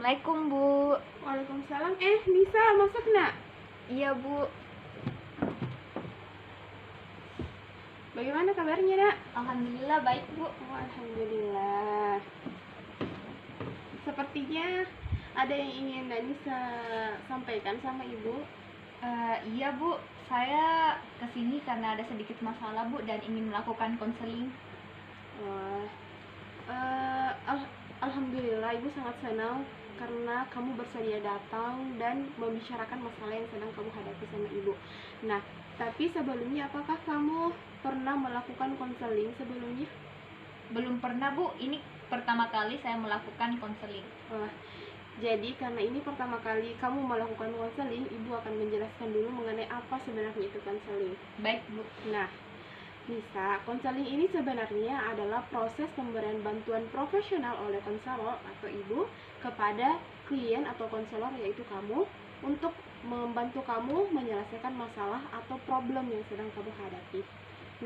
Assalamualaikum, Bu. Waalaikumsalam. Nisa, masuk nak? Iya, Bu. Bagaimana kabarnya nak? Alhamdulillah baik, Bu. Alhamdulillah. Sepertinya ada yang ingin Nisa sampaikan sama ibu. Iya, Bu. Saya kesini karena ada sedikit masalah, Bu, dan ingin melakukan konseling. Alhamdulillah ibu sangat senang karena kamu bersedia datang dan membicarakan masalah yang sedang kamu hadapi sama ibu. Nah, tapi sebelumnya apakah kamu pernah melakukan konseling sebelumnya? Belum pernah, Bu. Ini pertama kali saya melakukan konseling. Jadi karena ini pertama kali kamu melakukan konseling, ibu akan menjelaskan dulu mengenai apa sebenarnya itu konseling. Baik, Bu. Nah, Nisa, konseling ini sebenarnya adalah proses pemberian bantuan profesional oleh konselor atau ibu kepada klien atau konselor, yaitu kamu, untuk membantu kamu menyelesaikan masalah atau problem yang sedang kamu hadapi.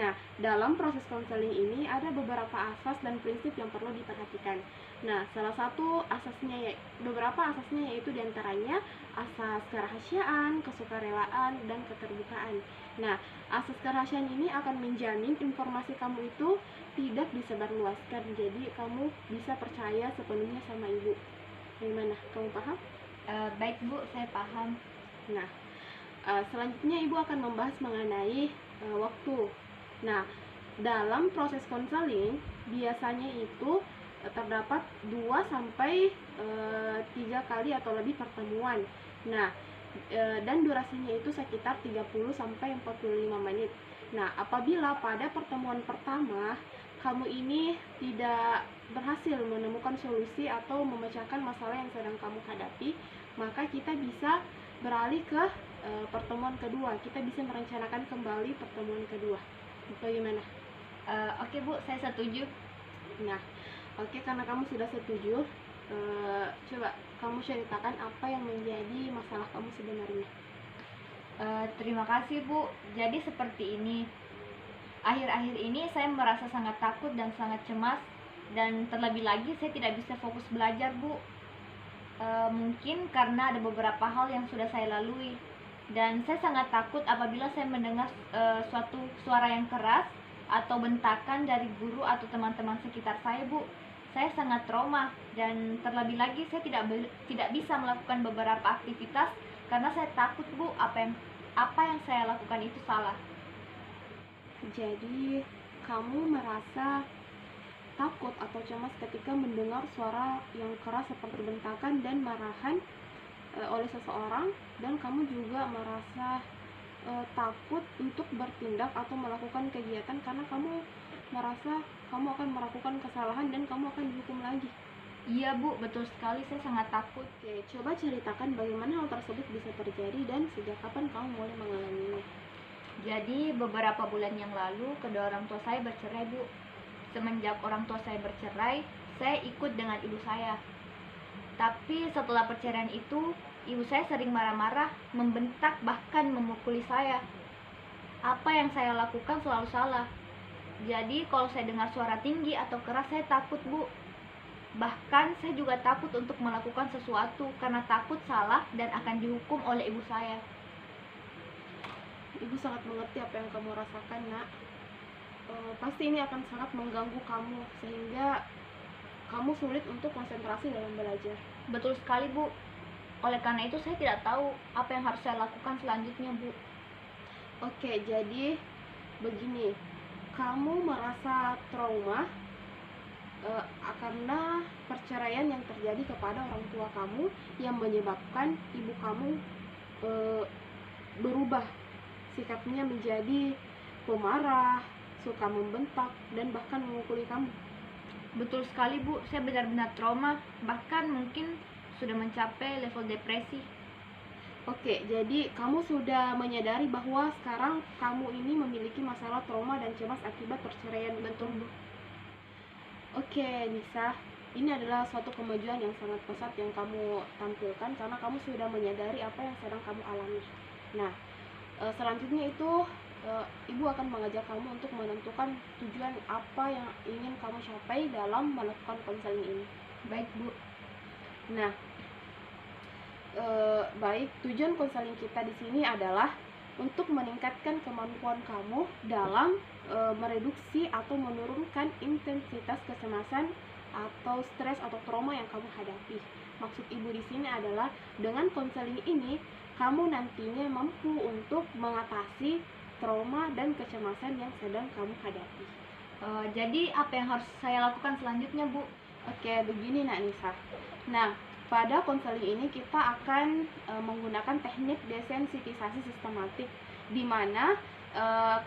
Nah, dalam proses konseling ini ada beberapa asas dan prinsip yang perlu diperhatikan. Nah, salah satu asasnya, beberapa asasnya yaitu diantaranya asas kerahasiaan, kesukarelaan, dan keterbukaan. Nah, asas kerahasiaan ini akan menjamin informasi kamu itu tidak disebarluaskan, jadi kamu bisa percaya sepenuhnya sama ibu. Bagaimana? Kamu paham? Baik, Bu, saya paham. Nah, selanjutnya ibu akan membahas mengenai waktu. Nah, dalam proses konseling biasanya itu terdapat 2 sampai 3 kali atau lebih pertemuan. Nah, dan durasinya itu sekitar 30 sampai 45 menit. Nah, apabila pada pertemuan pertama kamu ini tidak berhasil menemukan solusi atau memecahkan masalah yang sedang kamu hadapi, maka kita bisa beralih ke pertemuan kedua. Kita bisa merencanakan kembali pertemuan kedua. Bagaimana? Oke, Bu, saya setuju. Nah, oke, karena kamu sudah setuju, coba kamu ceritakan apa yang menjadi masalah kamu sebenarnya. Terima kasih, Bu. Jadi seperti ini. Akhir-akhir ini saya merasa sangat takut dan sangat cemas, dan terlebih lagi saya tidak bisa fokus belajar, Bu. Mungkin karena ada beberapa hal yang sudah saya lalui, dan saya sangat takut apabila saya mendengar suatu suara yang keras atau bentakan dari guru atau teman-teman sekitar saya, Bu. Saya sangat trauma, dan terlebih lagi saya tidak bisa melakukan beberapa aktivitas karena saya takut, Bu, apa yang saya lakukan itu salah. Jadi kamu merasa takut atau cemas ketika mendengar suara yang keras seperti bentakan dan marahan oleh seseorang, dan kamu juga merasa takut untuk bertindak atau melakukan kegiatan karena kamu merasa kamu akan melakukan kesalahan dan kamu akan dihukum lagi. Iya, Bu, betul sekali, saya sangat takut. Oke, coba ceritakan bagaimana hal tersebut bisa terjadi dan sejak kapan kamu mulai mengalaminya. Jadi beberapa bulan yang lalu kedua orang tua saya bercerai, Bu. Semenjak orang tua saya bercerai, saya ikut dengan ibu saya. Tapi setelah perceraian itu, ibu saya sering marah-marah, membentak, bahkan memukuli saya. Apa yang saya lakukan selalu salah. Jadi kalau saya dengar suara tinggi atau keras, saya takut, Bu. Bahkan saya juga takut untuk melakukan sesuatu karena takut salah dan akan dihukum oleh ibu saya. Ibu sangat mengerti apa yang kamu rasakan, nak. Pasti ini akan sangat mengganggu kamu sehingga kamu sulit untuk konsentrasi dalam belajar. Betul sekali, Bu. Oleh karena itu saya tidak tahu apa yang harus saya lakukan selanjutnya, Bu. Oke, jadi begini, kamu merasa trauma karena perceraian yang terjadi kepada orang tua kamu yang menyebabkan ibu kamu berubah sikapnya menjadi pemarah, suka membentak, dan bahkan memukuli kamu. Betul sekali, Bu. Saya benar-benar trauma, bahkan mungkin sudah mencapai level depresi. Oke, jadi kamu sudah menyadari bahwa sekarang kamu ini memiliki masalah trauma dan cemas akibat perceraian, betul, Bu? Oke, Nisa, ini adalah suatu kemajuan yang sangat pesat yang kamu tampilkan karena kamu sudah menyadari apa yang sedang kamu alami. Nah, selanjutnya itu ibu akan mengajak kamu untuk menentukan tujuan apa yang ingin kamu capai dalam melakukan konseling ini. Baik, Bu. Nah, baik, tujuan konseling kita di sini adalah untuk meningkatkan kemampuan kamu dalam mereduksi atau menurunkan intensitas kecemasan atau stres atau trauma yang kamu hadapi. Maksud ibu di sini adalah dengan konseling ini kamu nantinya mampu untuk mengatasi trauma dan kecemasan yang sedang kamu hadapi. Jadi apa yang harus saya lakukan selanjutnya, Bu? Oke, begini Nak Nisa. Nah, pada konseling ini kita akan menggunakan teknik desensitisasi sistematik, di mana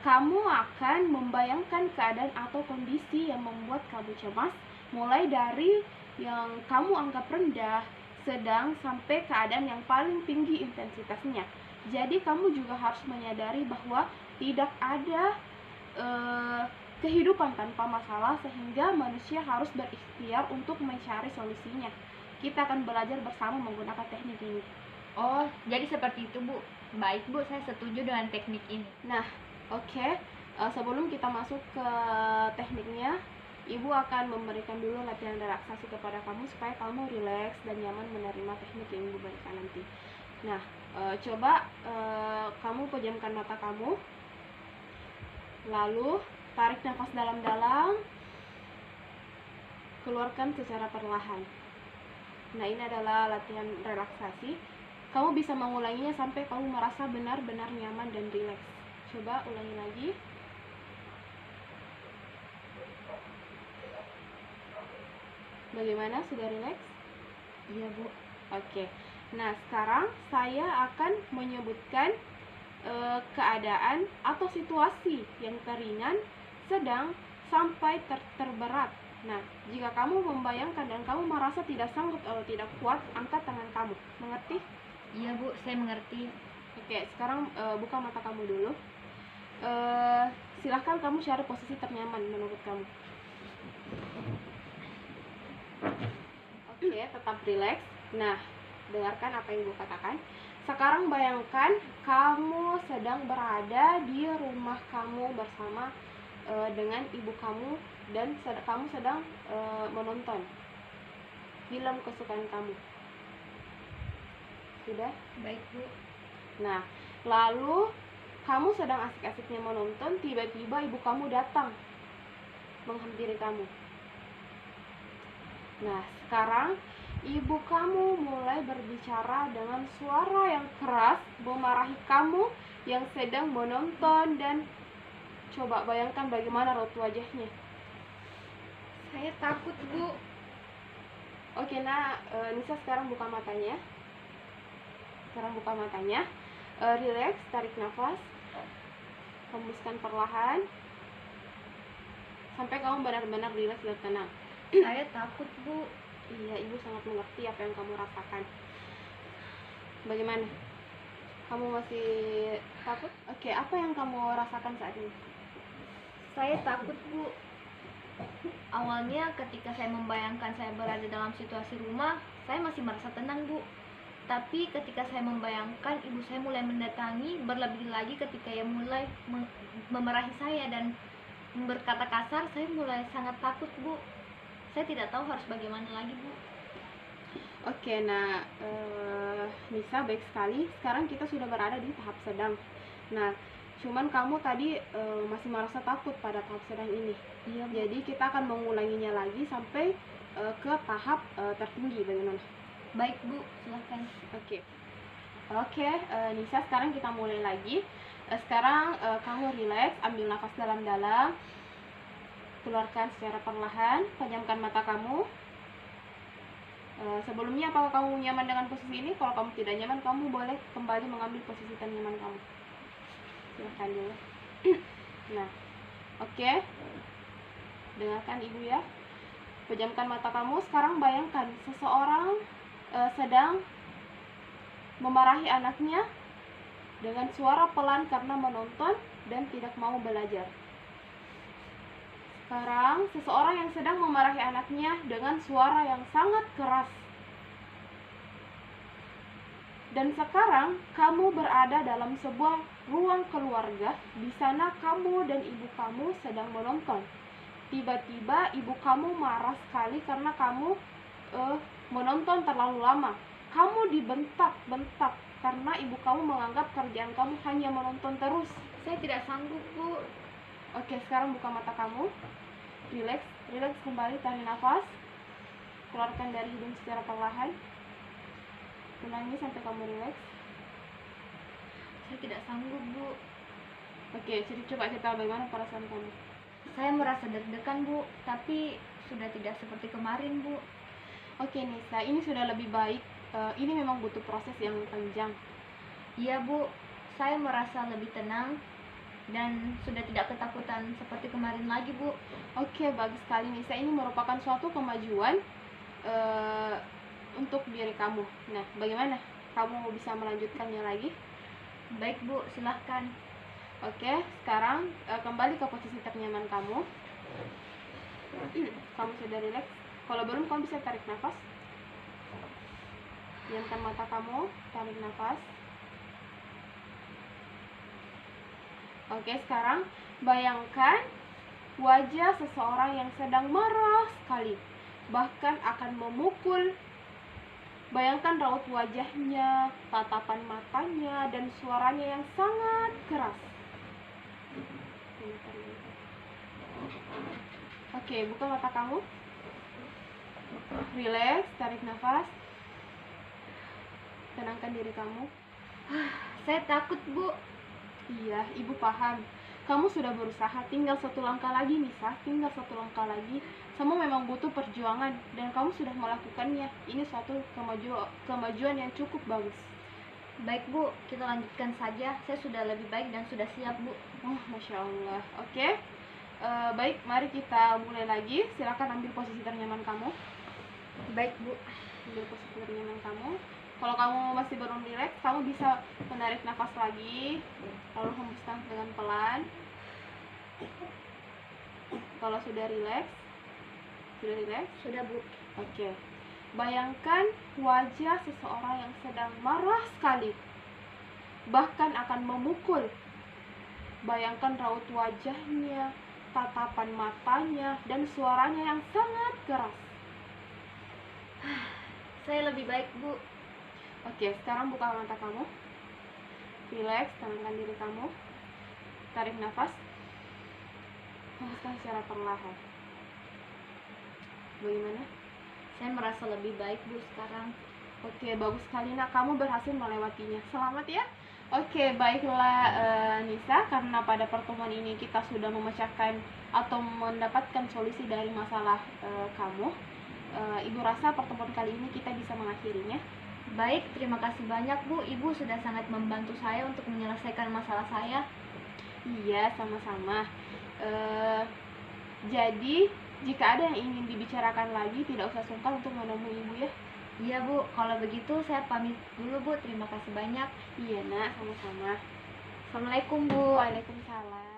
kamu akan membayangkan keadaan atau kondisi yang membuat kamu cemas, mulai dari yang kamu anggap rendah, sedang, sampai keadaan yang paling tinggi intensitasnya. Jadi kamu juga harus menyadari bahwa tidak ada kehidupan tanpa masalah, sehingga manusia harus berikhtiar untuk mencari solusinya. Kita akan belajar bersama menggunakan teknik ini. Oh, jadi seperti itu, Bu. Baik, Bu, saya setuju dengan teknik ini. Nah, oke. Sebelum kita masuk ke tekniknya, Ibu akan memberikan dulu latihan relaksasi kepada kamu supaya kamu rileks dan nyaman menerima teknik yang Ibu berikan nanti. Nah, coba kamu pejamkan mata kamu, lalu tarik nafas dalam-dalam, keluarkan secara perlahan. Nah, ini adalah latihan relaksasi. Kamu bisa mengulanginya sampai kamu merasa benar-benar nyaman dan rileks. Coba ulangi lagi. Bagaimana? Sudah rileks? Iya, Bu. Oke. Nah, sekarang saya akan menyebutkan keadaan atau situasi yang teringan, sedang, sampai terberat. Nah, jika kamu membayangkan dan kamu merasa tidak sanggup atau tidak kuat, angkat tangan kamu. Mengerti? Iya, Bu, saya mengerti. Oke, sekarang buka mata kamu dulu. Silahkan kamu cari posisi ternyaman menurut kamu. Oke, tetap rileks. Nah, dengarkan apa yang Ibu katakan. Sekarang bayangkan kamu sedang berada di rumah kamu bersama dengan ibu kamu, dan kamu sedang menonton film kesukaan kamu. Sudah? Baik, Bu. Nah, lalu kamu sedang asik-asiknya menonton, tiba-tiba ibu kamu datang menghampiri kamu. Nah, sekarang ibu kamu mulai berbicara dengan suara yang keras, memarahi kamu yang sedang menonton, dan coba bayangkan bagaimana raut wajahnya. Saya takut, Bu. Oke, nah, Nisa sekarang buka matanya. Relax, tarik nafas, hembuskan perlahan, sampai kamu benar-benar relax dan tenang. Saya takut, Bu. Iya, Ibu sangat mengerti apa yang kamu rasakan. Bagaimana? Kamu masih takut? Oke, apa yang kamu rasakan saat ini? Saya takut, Bu. Awalnya ketika saya membayangkan saya berada dalam situasi rumah, saya masih merasa tenang, Bu. Tapi ketika saya membayangkan ibu saya mulai mendatangi, berlebih lagi ketika ia mulai memarahi saya dan berkata kasar, saya mulai sangat takut, Bu. Saya tidak tahu harus bagaimana lagi, Bu. Oke, nah, Nisa, baik sekali. Sekarang kita sudah berada di tahap sedang. Nah, cuman kamu tadi masih merasa takut pada tahap sedang ini. Iya, Bu. Jadi kita akan mengulanginya lagi sampai ke tahap tertinggi. Bagaimana? Baik, Bu, silahkan. Oke, Nisa, sekarang kita mulai lagi. Sekarang kamu relax, ambil nafas dalam-dalam, keluarkan secara perlahan, pejamkan mata kamu. Sebelumnya, apakah kamu nyaman dengan posisi ini? Kalau kamu tidak nyaman, kamu boleh kembali mengambil posisi ternyaman kamu. Silahkan dulu. Nah, oke. Dengarkan Ibu ya. Pejamkan mata kamu. Sekarang bayangkan seseorang sedang memarahi anaknya dengan suara pelan karena menonton dan tidak mau belajar. Sekarang seseorang yang sedang memarahi anaknya dengan suara yang sangat keras. Dan sekarang kamu berada dalam sebuah ruang keluarga. Di sana kamu dan ibu kamu sedang menonton. Tiba-tiba ibu kamu marah sekali karena kamu menonton terlalu lama. Kamu dibentak-bentak karena ibu kamu menganggap kerjaan kamu hanya menonton terus. Saya tidak sanggup, Bu. Oke, sekarang buka mata kamu. Relax, relax kembali, tarik nafas. Keluarkan dari hidung secara perlahan. Ulangi sampai kamu relax. Saya tidak sanggup, Bu. Oke, jadi coba cerita bagaimana perasaan kamu. Saya merasa deg-degan, Bu, tapi sudah tidak seperti kemarin, Bu. Oke Nisa, ini sudah lebih baik. Ini memang butuh proses yang panjang. Iya, Bu. Saya merasa lebih tenang dan sudah tidak ketakutan seperti kemarin lagi, Bu. Oke, bagus sekali Nisa. Ini merupakan suatu kemajuan untuk diri kamu. Nah, bagaimana kamu bisa melanjutkannya lagi? Baik, Bu, silahkan. Oke, sekarang kembali ke posisi ternyaman kamu. Kamu sudah rileks. Kalau belum, kamu bisa tarik nafas. Diamkan mata kamu, tarik nafas. Oke, sekarang bayangkan wajah seseorang yang sedang marah sekali, bahkan akan memukul. Bayangkan raut wajahnya, tatapan matanya, dan suaranya yang sangat keras. Oke, buka mata kamu. Relax, tarik nafas. Tenangkan diri kamu. Saya takut, Bu. Iya, ibu paham. Kamu sudah berusaha, tinggal satu langkah lagi Nisa, tinggal satu langkah lagi. Semua memang butuh perjuangan dan kamu sudah melakukannya. Ini suatu kemajuan yang cukup bagus. Baik, Bu, kita lanjutkan saja. Saya sudah lebih baik dan sudah siap, Bu. Oh, Masya Allah. Oke. Baik, mari kita mulai lagi. Silakan ambil posisi ternyaman kamu. Baik, Bu. Ambil posisi ternyaman kamu. Kalau kamu masih belum rileks, kamu bisa menarik nafas lagi, lalu hembuskan dengan pelan. Kalau sudah rileks, Sudah, Bu. Oke. Bayangkan wajah seseorang yang sedang marah sekali, bahkan akan memukul. Bayangkan raut wajahnya, tatapan matanya, dan suaranya yang sangat keras. Saya lebih baik, Bu. Oke, sekarang buka mata kamu. Relax, tenangkan diri kamu. Tarik nafas. Hembuskan secara perlahan. Bagaimana? Saya merasa lebih baik, Bu, sekarang. Oke, bagus sekali nak, kamu berhasil melewatinya. Selamat ya. Oke, baiklah Nisa, karena pada pertemuan ini kita sudah memecahkan atau mendapatkan solusi dari masalah kamu. Ibu rasa pertemuan kali ini kita bisa mengakhirinya. Baik, terima kasih banyak, Bu. Ibu sudah sangat membantu saya untuk menyelesaikan masalah saya. Iya, sama-sama. Jadi, jika ada yang ingin dibicarakan lagi, tidak usah sungkan untuk menemui ibu ya. Iya, Bu. Kalau begitu saya pamit dulu, Bu. Terima kasih banyak. Iya nak, sama-sama. Assalamualaikum, Bu. Waalaikumsalam.